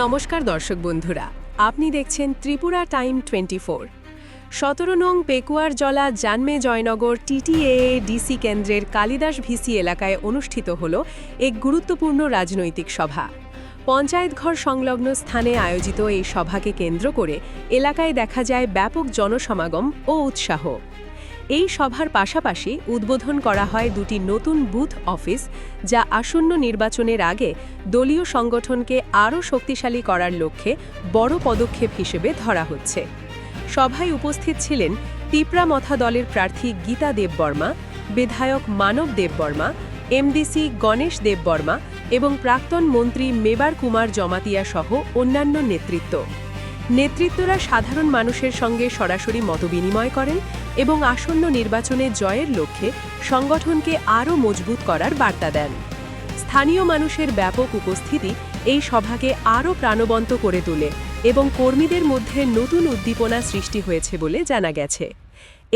নমস্কার দর্শক বন্ধুরা, আপনি দেখছেন ত্রিপুরা টাইম 24। 17 নং পেকুয়ার জলা জানমে জয়নগর টিটিএএ ডিসি কেন্দ্রের কালিদাস ভিসি এলাকায় অনুষ্ঠিত হল এক গুরুত্বপূর্ণ রাজনৈতিক সভা। পঞ্চায়েত ঘর সংলগ্ন স্থানে আয়োজিত এই সভাকে কেন্দ্র করে এলাকায় দেখা যায় ব্যাপক জনসমাগম ও উৎসাহ। এই সভার পাশাপাশি উদ্বোধন করা হয় দুটি নতুন বুথ অফিস, যা আসন্ন নির্বাচনের আগে দলীয় সংগঠনকে আরও শক্তিশালী করার লক্ষ্যে বড় পদক্ষেপ হিসেবে ধরা হচ্ছে। সভায় উপস্থিত ছিলেন তিপ্রামথা দলের প্রার্থী গীতা দেববর্মা, বিধায়ক মানব দেববর্মা, এমডিসি গণেশ দেববর্মা এবং প্রাক্তন মন্ত্রী মেবার কুমার জমাতিয়া সহ অন্যান্য নেতৃত্বরা সাধারণ মানুষের সঙ্গে সরাসরি মতবিনিময় করেন এবং আসন্ন নির্বাচনে জয়ের লক্ষ্যে সংগঠনকে আরও মজবুত করার বার্তা দেন। স্থানীয় মানুষের ব্যাপক উপস্থিতি এই সভাকে আরও প্রাণবন্ত করে তোলে এবং কর্মীদের মধ্যে নতুন উদ্দীপনা সৃষ্টি হয়েছে বলে জানা গেছে।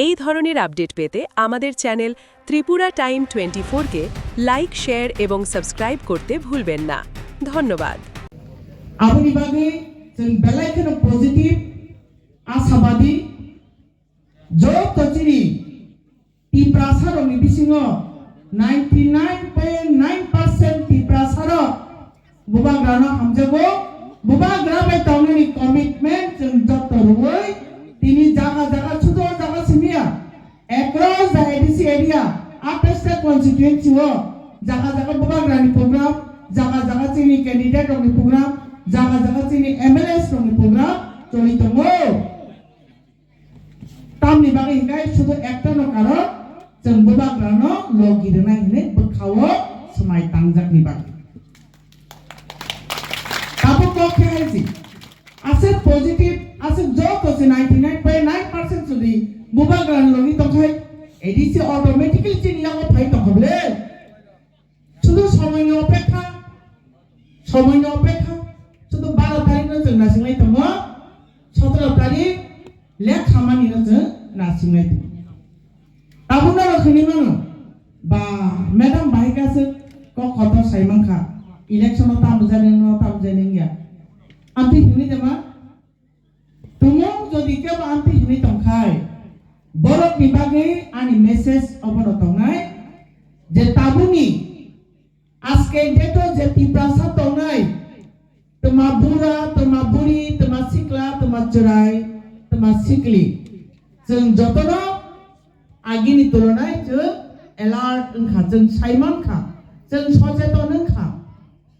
এই ধরনের আপডেট পেতে আমাদের চ্যানেল ত্রিপুরা টাইম 24-কে লাইক, শেয়ার এবং সাবস্ক্রাইব করতে ভুলবেন না। ধন্যবাদ। जों बेलायखौनो पजिटिव आशाबादी जतोचिनि तिप्रासारनि बिसिङाव 99.9% तिप्रासार बुबाग्रानो हामजोगो बुबाग्रा बाय तावनि कमिटमेंट जों जतरुवै तिनि जागा जागा सुदो जागा सिमिया across the ADC area 28 constituency wo जागा जागा बुबाग्रानि program जागा जागा जोंनि कैंडिडेट नि program जागा जागा जोंनि एमएलएस नि program चलित दङ। तामनि बागै हिंगाय सुदु एकटानो कारण जों बुबाग्रानो लगिरना हिने बखावो समाय तांजाकनि बागै ताबो पक्षे हायसि आसे पजिटिव आसे जत আছে 99.9% जुदि बुबाग्रानो लगी तखाय एडिसि অটোমেটিক্যালি চিনিয়াও ফাই তখবলে শুধু সময়नि অপেক্ষা শুধু 12 তারিখে जों नासिंनाय दङ 17 तारिख लेख खामानिनो जों नासिंनाय दङ। ताबुना रखनि मानो बा मैडम बाइकासे क खत साइमांखा इलेक्शन ताम जानिया आंति हिनि देमा तुमो जदि केबा आंति हिनि तंखाय बरक बिभागे आनि मेसेज अबन तंनाय जे ताबुनि आजके डेटो जे तिप्रासा तंनाय तमा बुरा तमा बुरी तमा सिक्ला तमा चराय तमा सिक्ली जों जतनो आगिनि तुलनाय जों एलार्ट ओंखा जों साइमानखा जों सचेतन ओंखा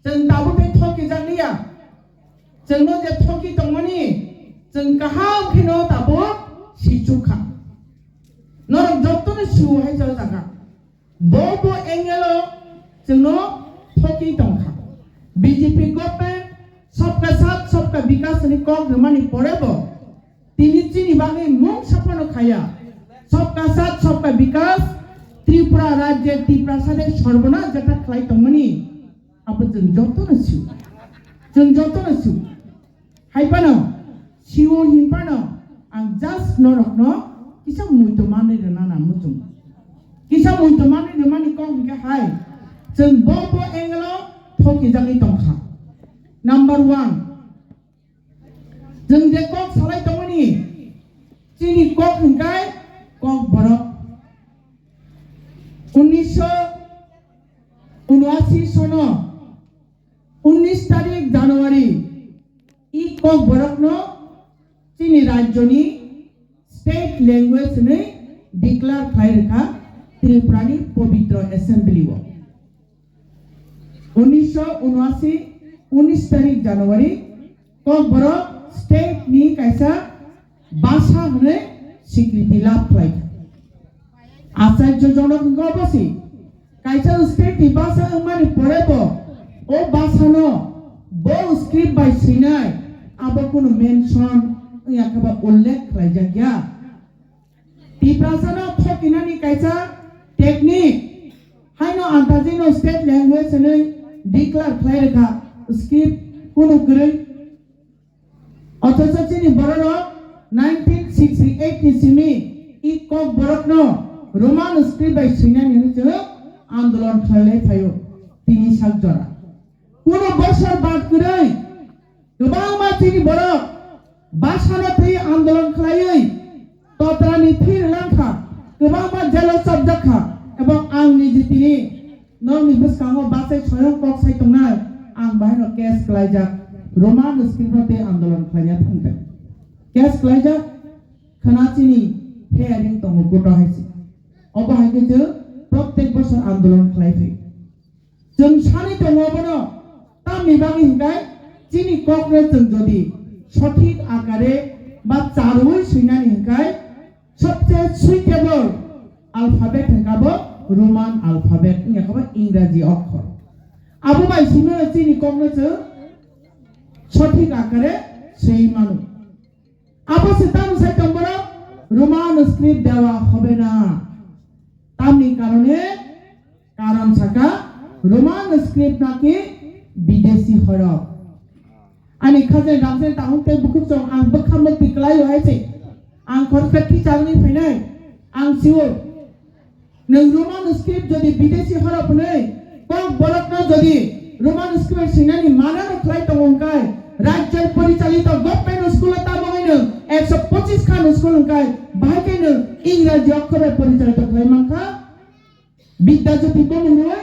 जों दाबुते थकि जालिया जोंनो जे थकि दंमोनि जों काहा खिनो दाबो सिचुखा नर जतनो सिउहाय जागा बबो एंगेलो जोंनो थकि दंखा बीजेपी गवर्नमेंट सबका साथ सबका विकास नि कम मानी पड़ेबो तिनि चिनि बागे मुख सपन खाया सबका साथ सबका विकास त्रिपुरा राज्य तिप्रासादे सर्वना जेटा खाइ तमनि अब जों जतनो सिउ हाइपानो सिउ हिनपानो आं जस्ट नरकनो किसा मुइतो माने ना मुजुं किसा मुइतो माने कम के हाय जों बबो एंगलो थकि जागि तंखा। नंबर 1 जों जे कक सालाय दंमोनि चिनि कक हिंगाय कक बरक 1979 सनो 19 तारिख জানুয়ারি ই कक बरकनो चिनि राज्यनि स्टेट लैंग्वेज ने डिक्लेयर खायरेखा त्रिपुरानि पवित्र असेंबली 1979 तारिख জানুয়ারি कक बरक स्टेट नि कैसा भाषा होने स्वीकृति लाभ खाय आचार्यजनक गबसि कैसा स्टेट नि भाषा माने परेबो ओ भाषानो बो स्क्रिप्ट बाय सिनाय आबो कोनो मेंशन याकबा उल्लेख खाय जागिया तिप्रासानो थकिनानि कैसा टेक्निक हाइनो आंताजिनो स्टेट लैंग्वेज ने डिक्लेयर खायरेखा स्क्रिप्ट कोनो गरै अथच चिनि बरनो 1968 नि सिमी इ कक बरकनो रोमान स्क्रिप्ट बाय सिनानि जो आंदोलन खायले थायो तिनि सागजरा कोनो बছর बाद करे गोबां मानसिनि बर' बासानो थै आन्दोलन खालायै तत्रानि थै लांखा गोबां मा जेलाव साबजाखा एबं आंनि जितिनि नोंनि बुसखाङाव बासै सयं कक सायतंनाय आं बाहायनो केस खालायजाक रमान स्क्रिप्टते आन्दोलन खालायनाया थांगोन केस खालायजाक खोनाचिनि हेयारिं दङ गथ' हायसि अबाहायखो जों प्रत्येक बोसोर आन्दोलन खालायफै जों सानै दङबोनो तामनि बागै हिंगाय चिनि ककरे जों जदि सठिक आकारे बा चारुई सुइनानि हिंगाय सबसे सुइटेबल अल्फाबेट हिंगाबो रोमान अल्फाबेट इंगाबो इंराजी अक्षर आबो बायसिनो चिनि ककरे जों सठिक आकारे सुइ मानु आबो सिताम साइतंबरो रोमान स्क्रिप्ट देवा হবে না तामनि कारणे कारण थाका रोमान स्क्रिप्ट नाकि विदेशी हरफ आणि खाजे रामसे ताहुंते बुकुचों आं बखामो तिकलाय हायसे आं खरखथि चालनि फैनाय आं सिउर नों रोमान स्क्रिप्ट जदि विदेशी हरफ नै कक बरकनो जदि रोमान स्क्रिप्ट सिनानि मानानो खलाय तंगकाय राज्य परिचालित गभर्नमेंट स्कुल ताबङैनो 125 खान स्कुल हंकाय बाहायनो इंराजी अक्षरे परिचालित खालायमांखा विद्याज्योति बमुनुय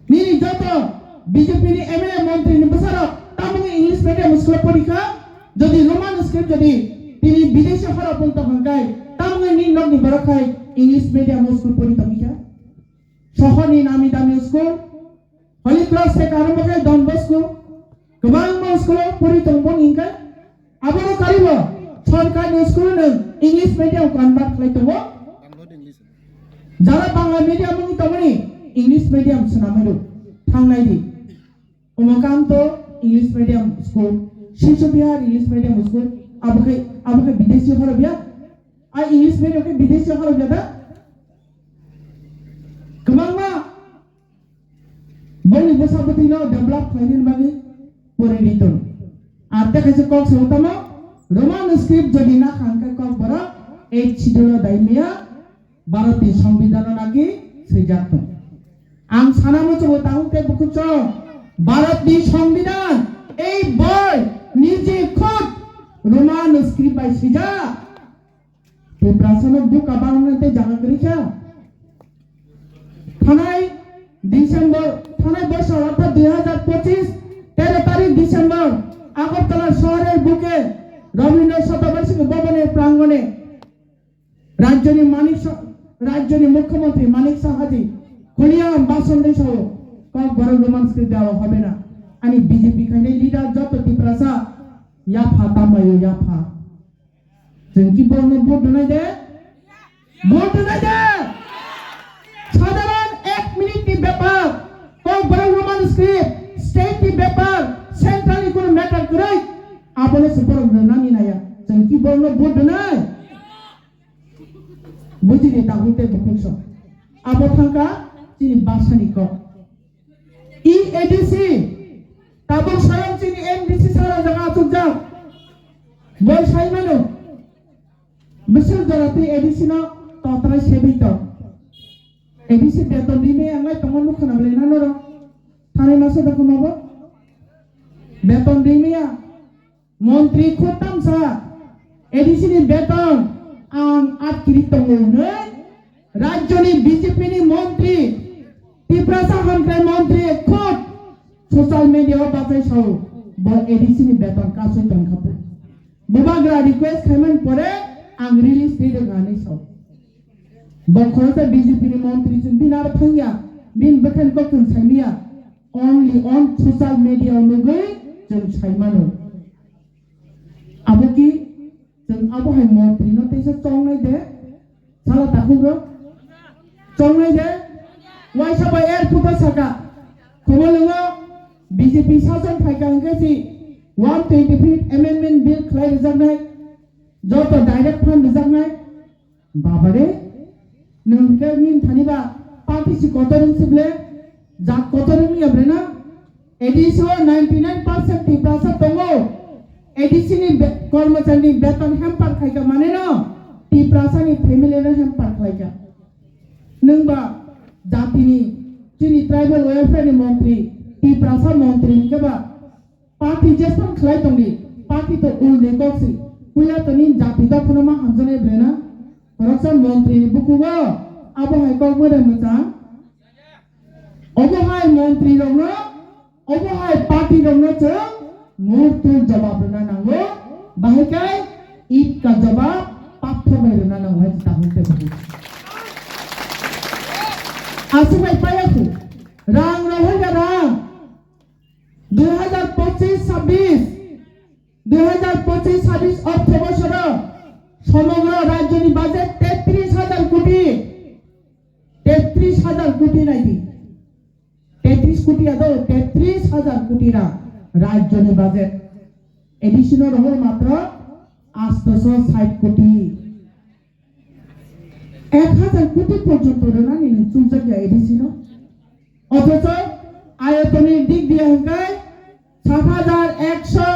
निनि जत बीजेपी नि एमएलए मंत्री नि बसारो तामुनि इंग्लिश मीडियम स्कुल परीक्षा जदि रोमान स्क्रिप्ट जदि तिनि विदेशी हरफ बंत हंकाय तामुनि नि नगनि बरखाय इंग्लिश मीडियम स्कुल परीक्षा शहरनि नामी दामी स्कुल हली क्रॉस से आरम्भखाय डन बस्को गोबां स्कुलाव फरितंबन हिंखाय आबोनो कारिबो सरकारनि स्कुलनो इंग्लिश मीडियम कन्भार्ट खालायतंबो जारा बांला मीडियम नि तमनि इंग्लिश मीडियम सोनामैदो थांनायदि उमकांत English medium school Shishu Bihar English medium school आबोखे विदेशी हरबिया आ इंग्लिश मीडियम के विदेशी हरबिया दा गोबांमा बंनि बसाबतिनो डेभलप खालायनो बागै परिरितन आते कैसे कॉक सोतमा रोमान स्क्रिप्ट जदि ना खांका कॉक बरा एक छिदलो दाइमिया भारतीय संविधान नागी सैजाक्तम आं सानामो चो ताहुते बुकुचो भारतीय संविधान ए बय निजे खुद रोमान स्क्रिप्ट बाय सैजा ते प्रासनो बुक आबारनते जागा करिसा थानाय डिसेम्बर थानाय बছর অর্থাৎ 2025 13 तारीख डिसेम्बर আগরতলা শহরের বুকে রবীন্দ্র শতবার্ষিকী ভবনের প্রাঙ্গণে রাজ্যনি মুখ্যমন্ত্রী মানিক সাহাজি খুলিয়াম ভাষণ দিয়েছিল কক বড় রোমান স্ক্রিপ্ট দেওয়া হবে না আমি বিজেপি খানে লিডার যত টিপ্রাসা ইয়াফা তামায়ো ইয়াফা जों কি বলবো ভোট নাই দে সাধারণ 1 মিনিটই ব্যাপার কক বড় রোমান স্ক্রিপ্ট स्टेटनि ব্যাপার सेंट्रलनि কোনো मैटर करे आपने सुपर नानी नाया जों की बोलनो भोट নাই बुझिनि ताहुते बुकुंसो आबो थांका चिनि बासानि को ई एडीसी ताबो साराम चिनि एमडीसी सारा जगह तुजा बोल साइमानो बिसोर जराते एडीसी ना ततरा सेबितो एडीसी बेतन दिने आंलाय तंगन खोनाबले ना नरो थाने मासे दखमाबो बेतन दिमिया मंत्री खोताम सा एडीसी बेतन आं आखिरि तंगौनो राज्यनि बीजेपी नि मंत्री तिप्रासा हामग्राय मंत्री खोद सोशल मीडिया बाथाय साव ब एडीसी नि बेतन कासै तंखापो बुबाग्रा रिक्वेस्ट खायमन परे आं रिलीज दिदो गानि साव बखरता बीजेपी नि मंत्री जों बिनार थांया बिन बखन Konkan साइमिया only on social media नुगै जों साइमानो आबोकी जों आबोहाय मंत्री न तेसे चंनाय दे साला ताखुग्रो चंनाय दे वाइसाबा एयरपोर्ट साका खबलङो बीजेपी सासन फाइकांगेसि 123 amendment bill खालाय रिजागनाय जत डाइरेक्ट फंड रिजागनाय बाबारे नोंके मिन थानिबा पार्टी सि कतरं सिबले जा कतरं याब्रेना एडीसी 99% टिप्रासा दङो एडीसी नि कर्मचारी बेतन हेम्पार खायगा माने न टिप्रासा नि फैमिलि ने हेम्पार खायगा नोंबा जातिनि चिनि ट्राइबल वेलफेयर नि मंत्री टिप्रासा मंत्री केबा party jespan khlai tongni party to ul ne koksi kuya tani jati da phuna ma hamjane blena koroksa montri bukugo abo hai ko mode mucha obo hai montri rongno obo hai party rongno che murtu jawab na nango bahai kai id ka jawab patho bai na nango hai ta hunte bhu asu bai payaku rang rohoi ga rang 2025-26 অর্থ বছর সমগ্র রাজ্যনি budget 33,000 কোটি 33,000 কোটি নাকি 33 কোটি আদৌ 33,000 কোটি না রাজ্যনি বাজেট এডিশনাল হল মাত্র 860 কোটি 1000 কোটি পর্যন্ত না নিন চুলজাকিয়া এডিশনাল অথচ আয়তনের দিক দিয়ে হঙ্কায় 7,100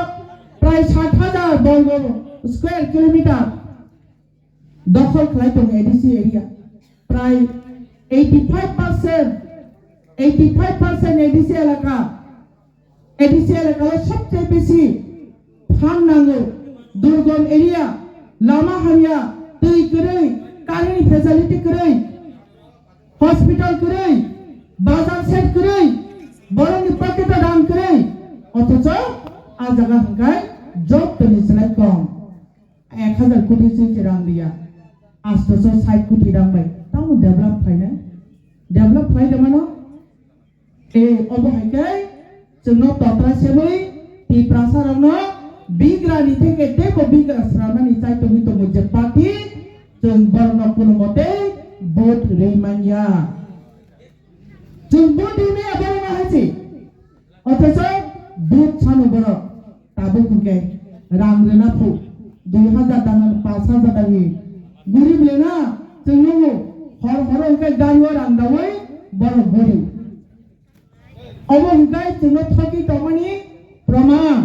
প্রায় 60,000 বর্গ স্কয়ার কিলোমিটার দখল খাইতো এডিসি এরিয়া প্রায় 85% এডিসি এলাকা সবচেয়ে বেশি ফান্ড নাঙ্গো দুর্গম এরিয়া লামা হামিয়া दै করেই কারেন্ট ফ্যাসিলিটি করেই হসপিটাল করেই বাজার সেট করেই বরং পকেটে দান করেই অথচ আজ জায়গা হঙ্কায় জব তনিসলাই কম 1000 কোটি से রাং দিয়া 860 কোটি রাং বাই তাও ডেভেলপ ফাইনা ডেভেলপ ফাই দেমানো ए অবহাইকাই जोंनो तत्रा सेबै टिप्रासारावनो बिग्रानि থেকে देबो बिग्रा स्रामानि चाइतो हितो मुजे पार्टी जों बरनो कोनो मते भोट रेमानिया जों भोट रेमाया बरनो हाइसि অথচ ভোট ছানো বড় তাবো কুকে রাং রেনা ফু 2000 টাকা 5000 টাকা গরিব লেনা जोंनो हर हर उनके गायो रां दावै बड़ गरीब অবঙ্কাই जोंनो थकी तमानि प्रमाण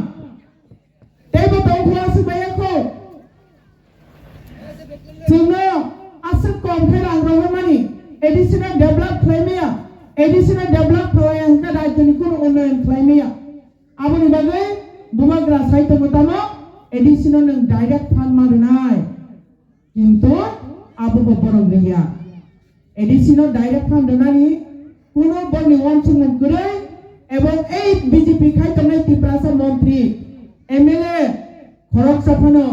तेबो दंखलासो बायखौ जोंनो आसो कमफे रां रमानि एडिशनल डेभलप खालामनाया एडिशनल डेभलप खालामनाया रायजोनि कोनो उन्नयन खालामनाया आबोनि बागै बुमाग्रा साइतो मतामा एडिशनल नों डाइरेक्ट फान्ड मारनाय किन्तु आबो बरं गैया एडिशनल डाइरेक्ट फान्ड दोनानि कोनो बरनि वानसुंग करे এবং এই বিজেপি খাইতনাই ত্রিপুরা মন্ত্রী এমএলএ খরক সাফানো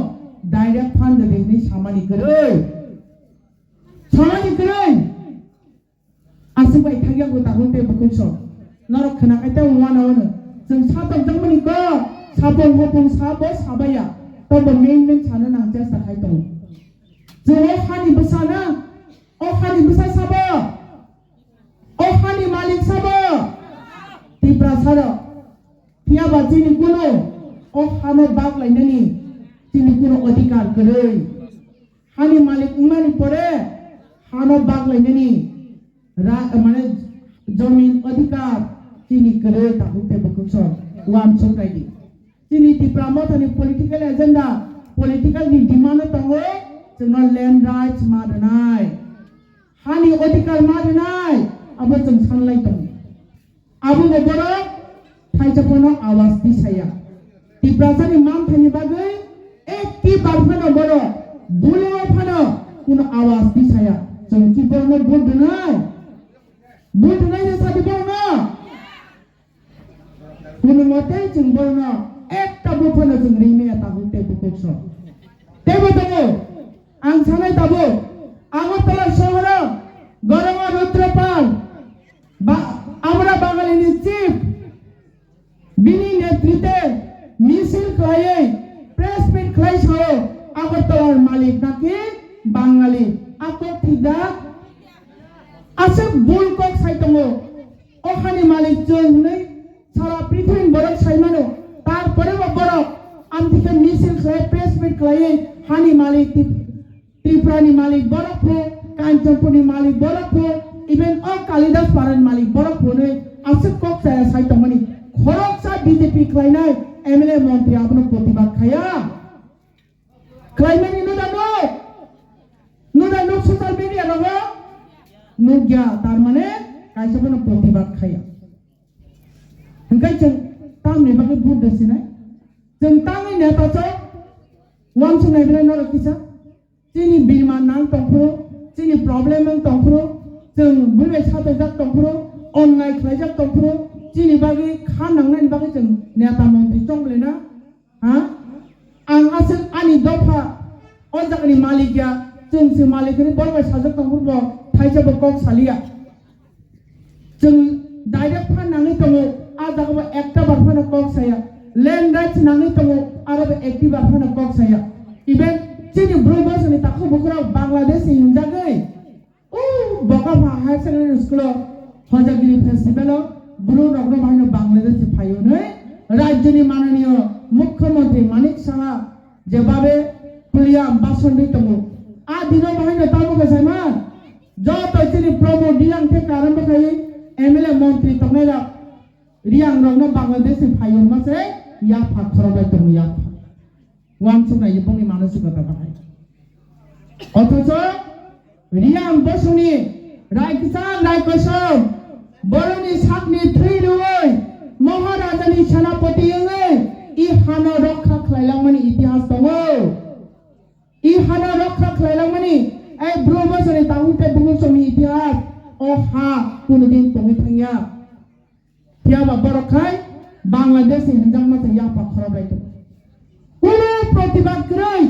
ডাইরেক্ট ফান্ড দেনি সামানি করে আসিবাই থাগিয়া গো তাহতে বকুছ নরক খনা কাইতে ওয়ানাवनो जों सातम जमनि को साबं हपं साबो साबाया तब मेन सानो ना जेसा खाइतो जो हानि बसाना ओ हानि बसा साबो ओ हानि मालिक साबो टिप्रासारा थियाबा जिनि कुनो ओ हानो बाग लाइनानि जिनि कुनो अधिकार गरै हानि मालिक उमानि परे हानो बाग लाइनानि माने जमीन अधिकार जिनि गरै ताहुते बकुछ वान सकाइदि जिनि टिप्रा मथनि पॉलिटिकल एजेंडा पॉलिटिकल नि डिमांड दङो जोंनो लैंड राइट्स मादनाय हानि अधिकार मादनाय अब जों सानलायदों आबो बरो थाइजफोनो आवाज दिसाया टिप्रासानि मानथानि बागै एकि बारफोनो बरो बुलेव फानो कुनो आवाज दिसाया जों कि बरनो बुदनाय जेसा दिबोनो कुनो मते जों बरनो एकटा बुफोनो जों रिमेया ताहुते बुकछ तेबो दङो आं सानाय दाबो আগরতলা শহরে গরমা রুদ্রপাল আমরা বাঙালিনি চিফ বিনি নেতৃত্বে মিছিল খাইয়ে প্রেস মিট খাইছো আগরতলার মালিক নাকি বাঙালি আকঠিদা আছে বুলকক সাইতমো ওখানে মালিক জন্যই সারা পৃথিবীর বড় সাইমানো তারপরে বড় আমথিকে মিছিল খাইয়ে প্রেস মিট খাইয়ে হানি মালিক ত্রিপুরানি মালিক বড়ফো কাঞ্চনপুরনি মালিক বড়ফো इवन और कालिदास पारन मालिक बरफ होने आसक कक साइट मनी खरकसा बीजेपी खलाइनाय एमएलए मंत्री आपनो प्रतिबाद खाया क्लाइमेट नुदा सोशल मीडिया रहो नुग्या तार माने काइसबनो प्रतिबाद खाया हंकाय जों tam ni bagi buat desi na jentang ini atau cok wan sungai bila nol kisah sini bilman nang tongkro sini problem nang tongkro jeng boleh satu jak tongkro online kelajak tongkro sini bagi kanang nang bagi jeng niata menteri cong boleh na ha ang asal ani dopa ojak ni malik ya jeng si malik ni boleh sajak tongkro bo thai berkok salia jeng direct pan nang itu mo ada apa active berpan kok saya land rights nang itu mo ada active berpan kok saya even sini berubah sini takut bukan Bangladesh yang jaga baka high secondary school hojak gini festival buru nogro bahino Bangladesh payo ne राज्य ni माननीय मुख्यमंत्री मानिक साहा जेबाबे कुलिया बासन दी तंगो आ दिनो bahino tamu ke sama जो तो sini promo diang ke कारण बखाई MLA मंत्री तंगेला riang rongno Bangladesh payo mase ya pakhoro ba tong ya wan suna yepong ni manusikata pakai অথচ রিয়াং বসুনি রাইকসাং রাইকসম বরনি সাকনি থ্রিরুই মহারাজানি সেনাপতি এঙ্গে ই হানা রক্ষা খাইলাংমানি ইতিহাস দङ ই হানা রক্ষা খাইলাংমানি এই ব্রহ্মসনি তাহুতে বুগুসমি ইতিহাস ও হা কোনদিন তমি থাঙ্গিয়া তিয়াবা বরখাই বাংলাদেশে হিনজাং মাতে ইয়াপা খরাবাইতো কোনো প্রতিবাদ করাই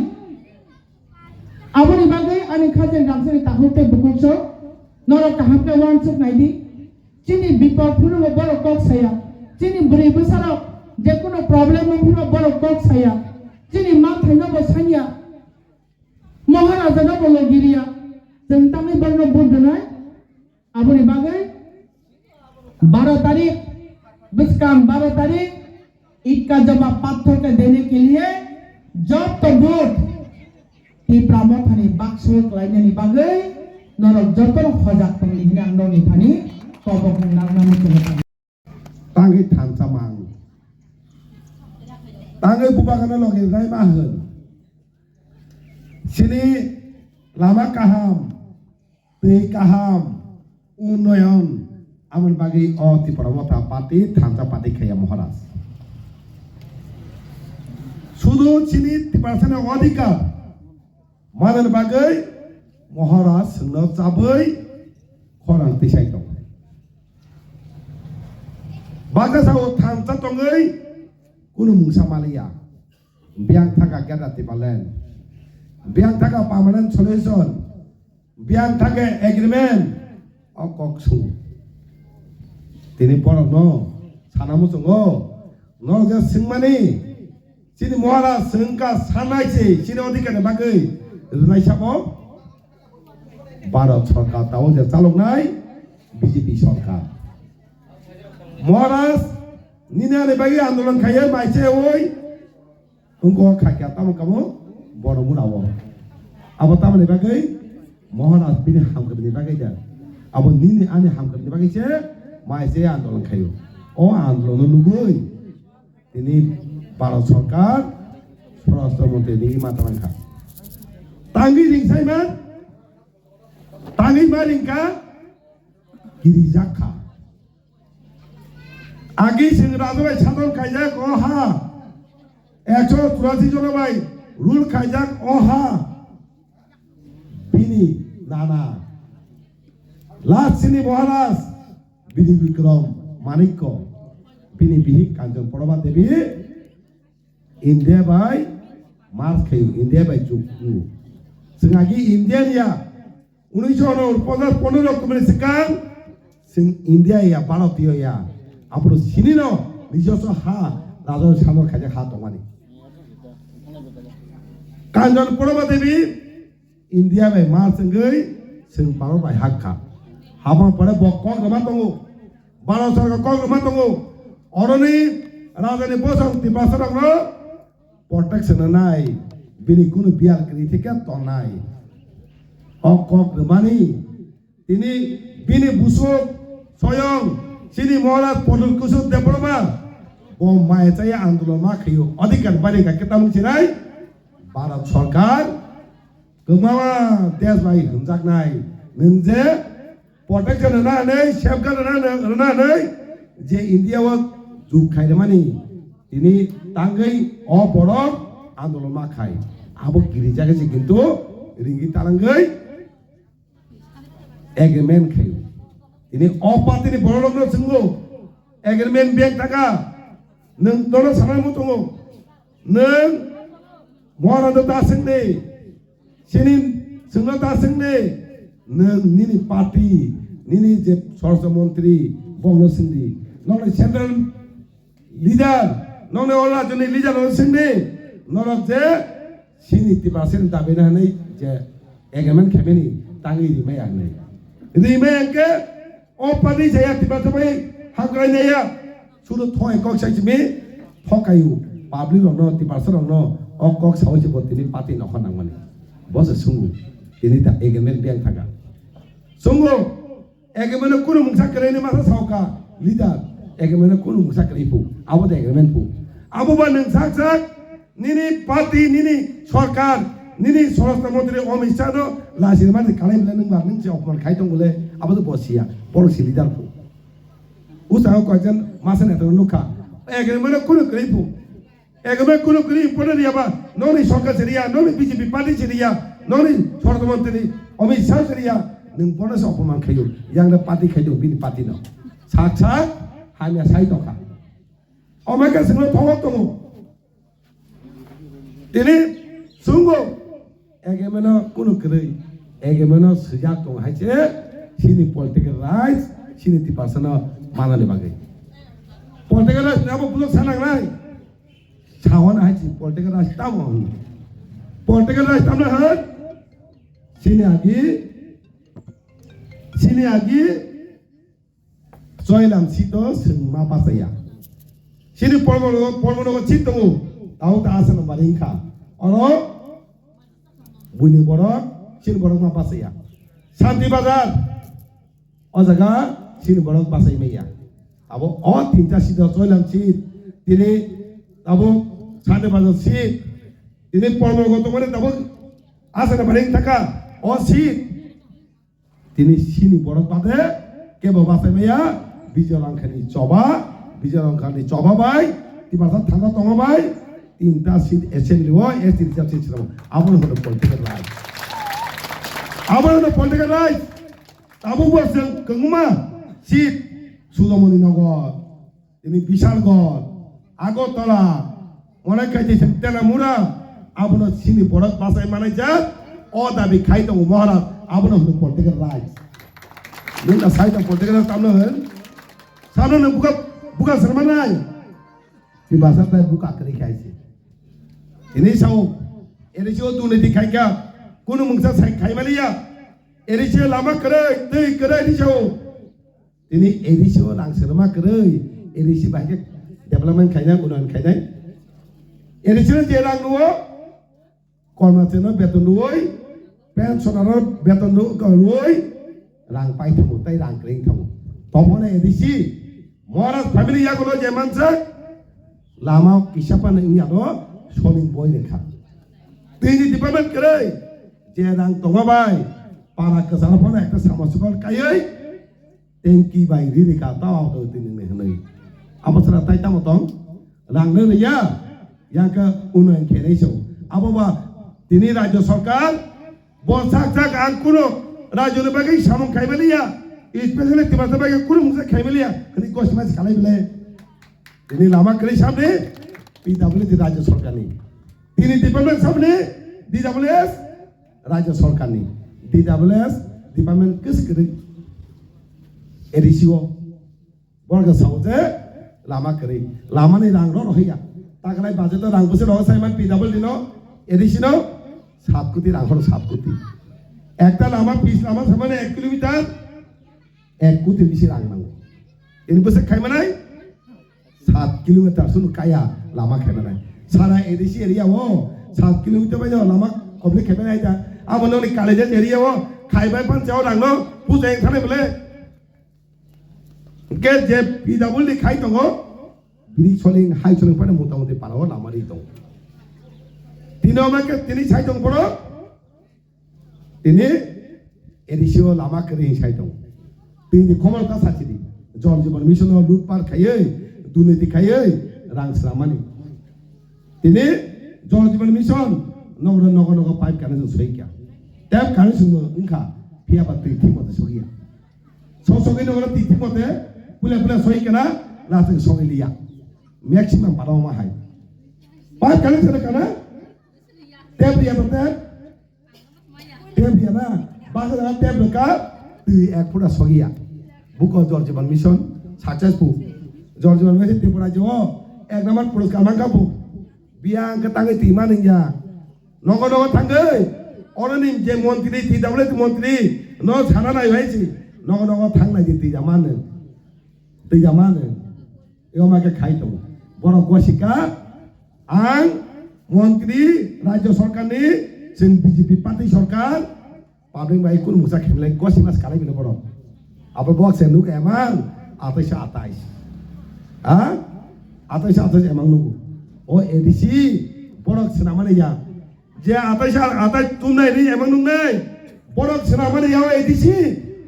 aboni bagai ani khajen ramsani tahute bukukso noro kahapke wansuk naidi chini bipor phulu boro kok saya chini buri busaro je kono problem phulu boro kok saya chini ma thaino bo sanya maharaja no bolo giriya jentami borno bundunai aboni bagai 12 तारीख बिस्काम 12 तारीख ईद का जवाब पत्थर के देने के लिए जब तो vote di pramothani bakso klainani bagai norok jotor khojak pemilihni angno ni thani tobok nangna mutu tangi thansamang tangi bubakana loge nai ma hun sini lama kaham tei kaham unoyon amon bagi o ti pramotha pati thansa pati khaya maharaj শুধু sini ti parsana অধিকার Madan bagai Maharaj sengno cabai khorang tisai tong. Baga sao thansa tongai kuno mungsa malia. Biang thaga gada tipalen. Biang thaga permanent solution. Biang thaga agreement okok su. Tini porok no sanamu songo no ja singmani sini Maharaj sengka sanai si sini odikane bagai Runai siapa? Bharat Sarkar tahu je calon nai BJP Sarkar. Maharaj ni ane bagi andolan kaya macam oi, engkau kaya tamu kamu baru mulawa. Apa tamu ni bagi? Maharaj bini ham kerja bagi je. Apa ni ane ham kerja bagi je? Macam andolan kaya. Oh andolan nugui. Ini Bharat Sarkar, Prastar Menteri ni mataran kah. Tangi ring sai man tangi maringka girijaka agi sing rajobai sadon kaijak oha 183 জন ভাই rule কাইজাক oha bini nana last sini Maharaj bini Bikram Manikko bini bihik kanjeng Purba Devi India by Mars kayu India by Jukku Sengagi Indian ya, 1915 kemarin sekarang, sing India ya, Bharatio ya, apalagi sini no, nijoso ha, lalu samar kaja ha tomani. Kanjeng Purba Devi, India by Mars sengai, sing Bharat by Hakka, hamar pada bokong rumah tunggu, Bharat Sarkar kong rumah tunggu, orang ni, raja ni bosong tiba serang lo, protection nai. Bini kuno biar kritika tonai. Okok demani. Ini bini busuk soyong. Sini Maharaj podul kusut diploma. Bom mai saya andolan makhiyo. Adhikan balik kita mungkinai. Bharat Sarkar kemawa desh bai hunjak nai. Nunje protection na nai, safeguard na nai. Je India wa juk khai demani. তিনি তাঙ্গই অপরক আন্দোলন মা খাই আবো গিরি জায়গাছে কিন্তু রিঙ্গি তারাঙ্গই agreement খাইও তিনি অপাতিনি বড় লোক সঙ্গো এগ্রিমেন্ট ব্যাংক টাকা নং দল সানার মতো নং মহারাজ দাসেंने সিনিন সঙ্গ দাসেंने নং নিনি পার্টি নিনি যে স্বরাষ্ট্রমন্ত্রী বঙ্গসিন্ধি নলে সেন্ট্রাল লিডার নলে ওলা জনি লিডার সঙ্গে নরক যে সিনি 30% দাবি না নাই যে এগ্রিমেন্ট খাবেনি তাঙ্গি রিমাই আগনে রিমাই আঙ্কে অপানি যায়া 30% হাগরাইনায়া শুধু থয় কক সাইজমি থকায়ু পাবলিক রন 30% রন অকক সাহসে বতিনি পাতি নখন নাংমানি বসে সুঙ্গু তিনি তা এগ্রিমেন্ট ব্যাংক থাকা সুঙ্গু এগ্রিমেন্ট কোন মুংসা করেনি মাসা সাউকা লিডার এগ্রিমেন্ট কোন মুংসা করেইপু আবো এগ্রিমেন্ট পু আবো বা নং সাক নিনি পার্টি নিনি সরকার নিনি স্বরাষ্ট্রমন্ত্রী অমিত শাহ লাসির মানে কালাই মিলে নং বারনিং যে অপমান খাইতং বলে আবো বসিয়া পলিসি লিডার পু উসাও কয়জন মাসে নেতা নুখা এগ্রিমেন্ট কোন করেইপু এগ্রিমেন্ট কোন করি ইম্পর্টেন্ট ইয়াবা ননি সরকার সেরিয়া ননি বিজেপি পার্টি সেরিয়া ননি স্বরাষ্ট্রমন্ত্রী অমিত শাহ সেরিয়া নং পনেস অপমান খাইও ইয়াংরা পার্টি খাইদো বিনি পার্টি ন সাক হামিয়া সাই দখা অমাইকা সিংহ থক দङ তিনি সুঙ্গো এগেমেন কোন কरै এগেমেন সুজাক दङ हाइसे सिनि पलिटिकल राइट्स सिनि 30% मानानि बागै पलिटिकल राइट्स नाबो बुझ सानांनाय सावन हाइसे पलिटिकल राइट्स ताम पलिटिकल राइट्स तामना हन सिनि आगि जयलाम सितो सोंमा बासाया सिनि परमनगो सिट दङ ताव ता आसन बारिंखा अरो बुनि बरक सिनि बरक मा बासाया शान्ति बाजार अजगा सिनि बरक बासाय मैया आबो अ तीनटा सिट जयलाम सिट तिनि आबो शान्ति बाजार सिट तिनि परमनगो तो माने ताबो आसन बारिं थाका अ सिट तिनि सिनि बरक बादे केबो बासाय मैया बिजयरांखानि चबा बाय 30% थांगा दङ बाय तीनटा सीट एसेंब्लिव एस रिजार्व सीट ছিল আবল হলো পলিটিক্যাল রাইট তাবো বসেন কংমা সিট সুদমনি নগর তিনি বিশালগড় আগরতলা অনেক কাছে তেলামুরা আবনো সিনি বড় বাসায় মানে যা ও দাবি খাই দङ মহারাজ আবনো হলো পলিটিক্যাল রাইট নংটা সাইড পলিটিক্যাল কামনো হন সামনে buka sermanai di bahasa tay buka kari kaisi ini sao erisio dune di kaiga kunu mungsa sai kai malia erisio lama kerai dei kerai di sao ini erisio lang serma kerai erisi bahaya development kaina unan kaina erisio jerang nuo kormasena beton nuoi pensionero beton nuoi rang pai thamu tai rang kring thamu topone erisi মহারাজ family ইয়াগুলো যে মানছে Lama কিসাপান ইয়াদো soling বই রেখা তিনি department করে যে রাং দঙাবাই পারা কাজানা phone একটা সামসুকল কাयै টেঙ্কি by রিরিকা তাও তো তিনি নেহनै আবছরা তাইতা মতং রাংনো রিয়া ইয়াকা উন্নয়ন খেলেইছো আববা তিনি রাজ্য সরকার বসাক জাক আন কুনো রাজ্যের বাকি সামং খাইবেলিয়া স্পেশালি তিবাতে বাকি কুনো মুসে খাইবেলিয়া খালি কোশমাস খালাই বলে তিনি লামা করে সামনে পিডব্লিউডি রাজ্য সরকার নেই তিনি ডিপার্টমেন্ট সামনে ডিডব্লিউএস রাজ্য সরকার নেই ডিডব্লিউএস ডিপার্টমেন্ট কিস করে এডিসিও বর্গ সাউজে লামা করে লামা নেই রাং রহিয়া তাকলাই বাজেট রাং বসে রহ সাইমান পিডব্লিউডি নো এডিসিনো 7 কোটি রাং হলো 7 কোটি একটা লামা পিস লামা সামনে 1 কিলোমিটার 1 কোটি বেশি রাং নাও ini bese khaimanai 7 kilometer sunu kaya lama khaimanai sara edisi area wo 7 kilometer bajo lama complete khaimanai ja amono ni college area wo khaibai pan jao rangno pujai thane bole ke je pwd khai tongo bini soling hai soling pane motamoti paro lama ri tong tino amake tini sai tong poro tini edisi wo lama kri sai tong tini khobor ta sachidi জল জীবন mission লুটপাট খাইয়ে দুর্নীতি খাইয়ে rang selamani. Ini Jol Jiban Mission nogo pipe kan itu soikia. Tap kan semua engka pia batu timot soikia. Sogi nogo timot pula soikia na langsung sogi liya. Maximum pada rumah hai. Pipe kan itu kana tap dia betul. Tap dia na bahasa dalam tap dekat tu ek pura sogia. Bukan Jol Jiban Mission successful. Jol Jiban Mission tipura jo ek nama puruskar mangkapu. Biang ketangi timan ninja. Nogo tanggai. Orang ni je montri tidak boleh tu montri. No sana naik baisi. Nogo tang naik di tidak mana. Tidak mana. Ia mereka kait tu. Borok wasika. Ang montri Raja Sarkar ni sen BJP parti Sarkar. Pabrik baik kun musa kemleng. Wasima sekali bila borok. Apa buat senuk emang atas. Ah? Atas emang nunggu. Oh edisi borok senamane ya. Je atas tunai ni emang nungai. Borok senamane ya edisi.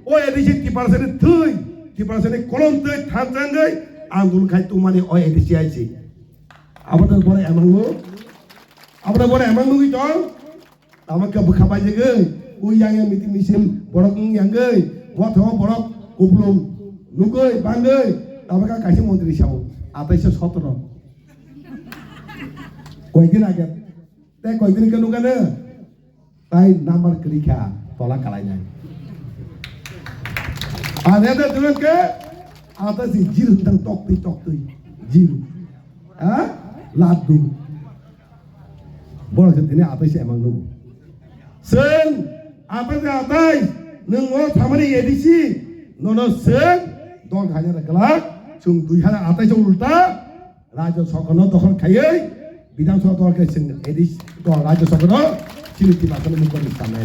Oh edisi kiparasane thui. Kiparasane kolom thui thanjangai. Angul khai tumane oh edisi aisi. Apa borok emang lu? Apa borok emang lu gitu? Amak ke bekapa je. Uyang meeting misim borok yang gai. Buat apa borok kuplung nugai banggai. Amak kasih montri siapa? Atas sotro. Koikin aja, teh koikin ke nungan deh, tay nomor kerja tolak kalanya. Ada tulen ke, atas si jiru tentang tok tu, jiru, ladu, boleh jadi atas si emang nunggu. Sen, atas, nunggu thamani edisi, nono sen, dong hanya regelak, cung tuihan atas yang ulta, Raja Sarkar dokar kaya. বিধানসভা দলকে Aedes দল রাজ্য সভা চিনিটি বাসনে মুখ সামনে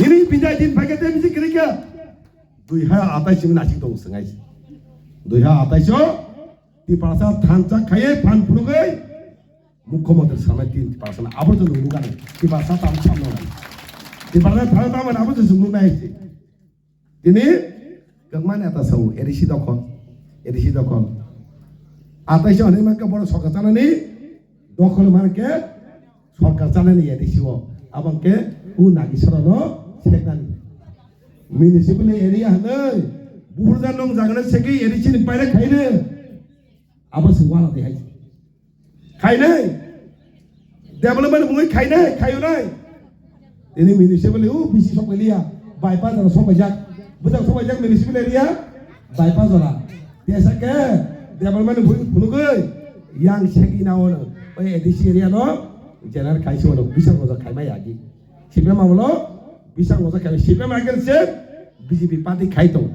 ini pindah din pakai dia mesti kira-kira 2028 nasib dong sengai 2028 di parasa thanca kaya pan purugai mukhomantir samai tin parasa abor tu nungguan di parasa tam samno di parasa thara tam abor tu sungguh naik ini kemana atas sau edisi dokon atas orang mereka baru Sarkar jalan ni, dokor mereka Sarkar jalan ni ada siapa? Abang ke, nagi serana seknan. Municipal area ni, bukan dong jangan segi edisi ni pada kaya ni. Abang semua nanti hai. Kaya ni, development mungkin kaya ni. Ini municipal bisi sok area, bypass orang sok bajak, betul sok bajak municipal area, bypass orang. Biasa ke? Development punugai yang segi naon, edisi area no, jangan kaya semua bisa ngozak kaya maya lagi. Siapa mahu bisa ngozak kaya, siapa makan sih, BJP parti kaya tu.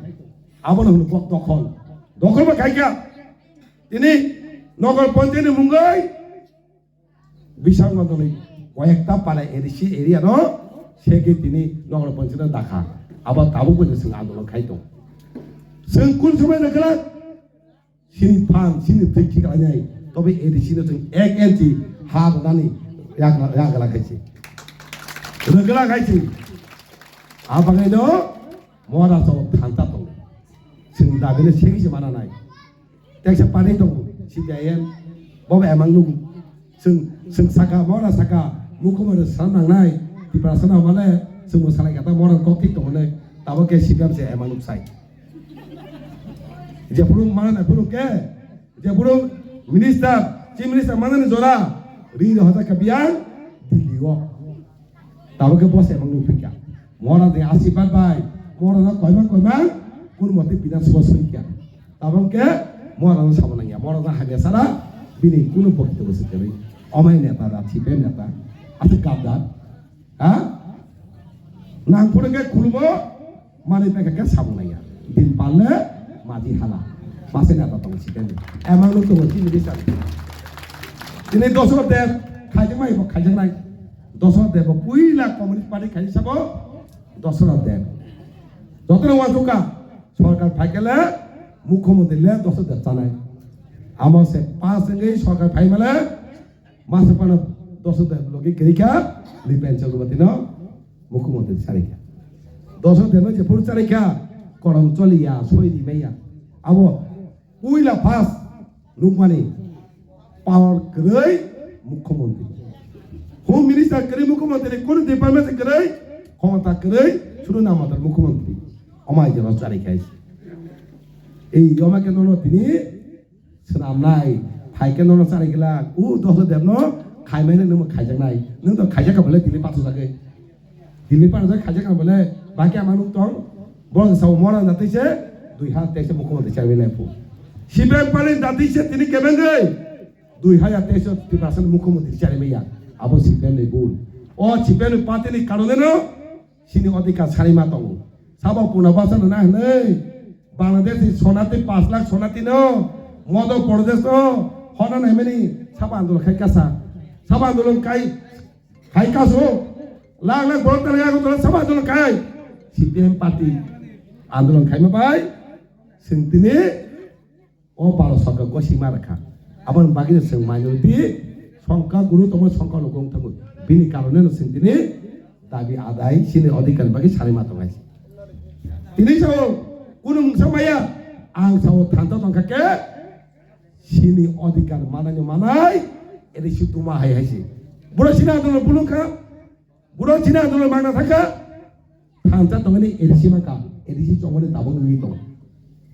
Apa nak buat dokol apa kaya? Ini nokol ponti ni munggai, bisa ngozak ni. Wajib pada edisi area no, segi ini nokol ponti ni dah kah. Apa tahu pun jadi sengaja kaya tu. Sengkul semua nak kelat. Sini pan, sini teki kalanya, tapi edisi itu ek inci hard nani, yang galak kaci, galak kaci. Apa ni do? Muara so thantat tu, senda bini segi semana nai. Tek sepani tu, CPM, bawa emang lu, seng saka muara saka, muka muara sanang nai, di perasaan mana, semua salah kata muara kokik tu mana, tahu ke CPM se emang lu sai. Dia burung mana burung ke? Dia burung minister, chief minister mana ni zora? Ri dah tak kebiang, diliwa. Tahu ke bos emang lupa kia. Mora dia asipat bay, mora nak koi mang, kun mati bina semua sekian. Tahu ke? Mora nak sama lagi, mora nak hanya sana, bini kun bukti terus sekali. Omai ni ada, chief ni ada, asal kapdan, nang pun ke kulmo, mana mereka ke sama lagi. Din pala. Mati hala, masih ada tong siapa ni? Emang lu tu mesti ni bisa. Ini dosa deh, kajian mai, kajian mai. Dosa deh, puilah komunis parti kajian siapa? Dosa deh. Dosa orang suka, Sarkar pakai mukhomantir le dosa deh tanai. Amal se pas enggak Sarkar pakai malah, masa pada dosa deh logi kerja, lipen cakap betina, mukhomantir cari. Dosa deh macam pur cari. Koram coli ya, soy di meya. Abo, uilah pas, নুকমানি পাওয়ার করেই মুখ্যমন্ত্রী home minister করে মুখ্যমন্ত্রী কোন department করে ক্ষমতা করে শুরু না আমাদের মুখ্যমন্ত্রী অমাই যেন চারি খাইছে এই জমাকে নন তিনি সোনাম নাই খাইকে নন চারি গেলা দশ দেব ন খাইমাইनो नों खाइजानाय नों तो खाइजाखा बोले दिल्ली पाथो जागे दिल्ली पाथो खाइजाखा बोले बाकी आमा नुक दं बरं साव मरा नातैसे 2023 मुख्यमंत्री चाइबेले फु सिबे पानी नातैसे तिनि केबेंगै 2023 मुख्यमंत्री चाइबेया आबो सिबे नै बुल ओ सिबे नै पार्टीनि कारणे न सिनि अधिकार सारिमा दं साबा पुनर्बासन ना नै बांग्लादेश सोनाते 5 लाख सोनाती न मध्य प्रदेश न हना नायमेनि साबा आंदोलन खाइकासा साबा आंदोलन खाइकासो लाख लाख बरतार गागो साबा आंदोलन खाइ सीपीएम पार्टी आंदोलन खाइमा बाय सिंतिनि ओ भारत सरकार को सीमा रखा आबन बागिनो जों माइनरिटी संख्या गुरुतम संख्या लोगों थमु बिनि कारणे सिंतिनि दाबि आदाय सिनि अधिकार बागि सारिमा दंगाय तिनि साव कुनु मुंसामाया आं साव थांता दंखाके सिनि अधिकार मानायनि मानाय एदि सितुमा हाय हायसि बुरा सिना आंदोलन बुलुखा बुरा सिना आंदोलन मांना थाका थांता दंगानि एदिसि माका एदिसि चंगनि दाबं नुइ दं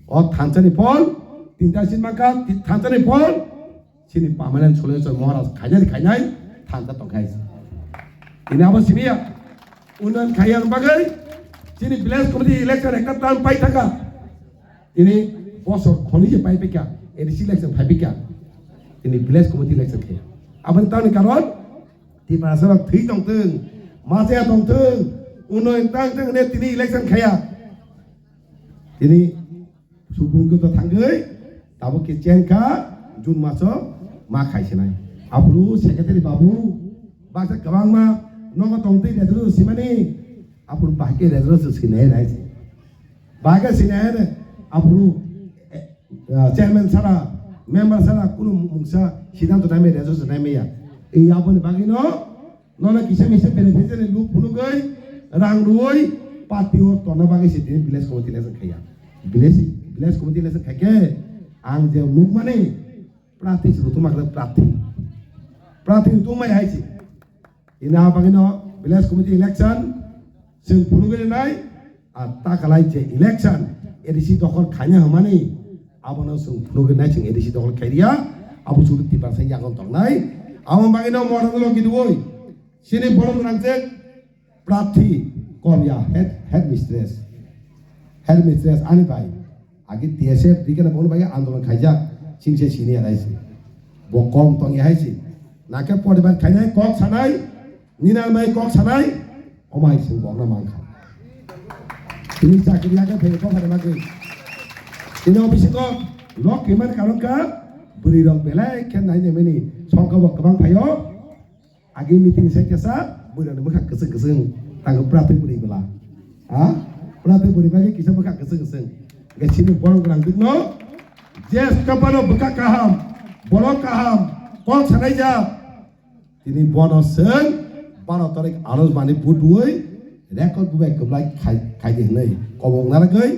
अ थांचानि फल तीनटा सिनमाका थांचानि फल सिनि पार्मानेंट सल्यूशन महाराज खाइनाय थांता दंखायसि इनि आबो सिबिया उन्नयन खाइयान बागै सिनि भिलेज कमिटि इलेक्शन एकटा टाइम पाइ थाका इनि बसर खनिजे पाइ पेका एदिसि इलेक्शन पाइ पेका इनि भिलेज कमिटि इलेक्शन खाया आबन तानि कारन तिबासर थै दंथों मासेया दंथों उन्नयन तांथों ने तिनि इलेक्शन खाया तिनि सुबुंखौ तो थांगै दाबो किचेनका जुन मासो मा खाइसेनाय आफुलु सेक्रेटारि बाबु बासा गबांमा नगा दंथै रेजरु सिमानि आफुलु बाके रेजरु सिनाय राइस बाके सिनाय ने आफुलु चेयरमैन सारा मेंबर सारा कुनु मुंसा सिद्धांत नामे रेजरु नामेया ए आबनि बागिनो नना किसे मिसे बेनिफिशियरि लुक फुनुगै रां रुय पार्टी और तोना बागे सिदिन भिलेज कमिटि इलेक्शन खाया भिलेज कमिटि इलेक्शन खाके आं जे लुक माने प्रार्थी रुतुमाखौ प्रार्थी रुतुमाय हायसि इना बागिनो भिलेज कमिटि इलेक्शन जों फुनुगैनाय आ ताकालाय जे इलेक्शन एदिसि दखल खायनो हमानि आबनो जों फुनुगैनाय जों एदिसि दखल खायरिया आबो सुरु 30% यागन दंनाय आबो बागिनो मरदलो गिदुय सिनि बरम रांजे प्रार्थी कमिया हेड मिस्ट्रेस आनि भाई आगे टीएसएफ दिकेना बोन भाई आंदोलन खाइजा सिंसे सिनि आलाइसि बकम तंगि हाइसि नाके परिबार खाइनाय कक सानाय निनाल माइ कक सानाय अमाय सिं बगना मांखा तिनि चाकरियाके फेको फारेमाके तिनि अफिसको लक केमान कारनका बुरि रं बेलाय खेन नायने मेनि संखब गोबां फायो आगे मिटिं साइकेसा बुरिनो मोखा गोसों तांगो प्रार्थी बुरि बोला हा प्रार्थी बुरि बागे किसा मोखा गोसों गेसिनि बरं ग्रां दिनो जेस कपानो बका काहाम बरं काहाम कल सानाय जा तिनि बनसों 12 तारिख आरज बानि बुदुय रेकर्ड बुबाय कबलाय खाइदे नै कबं नारगै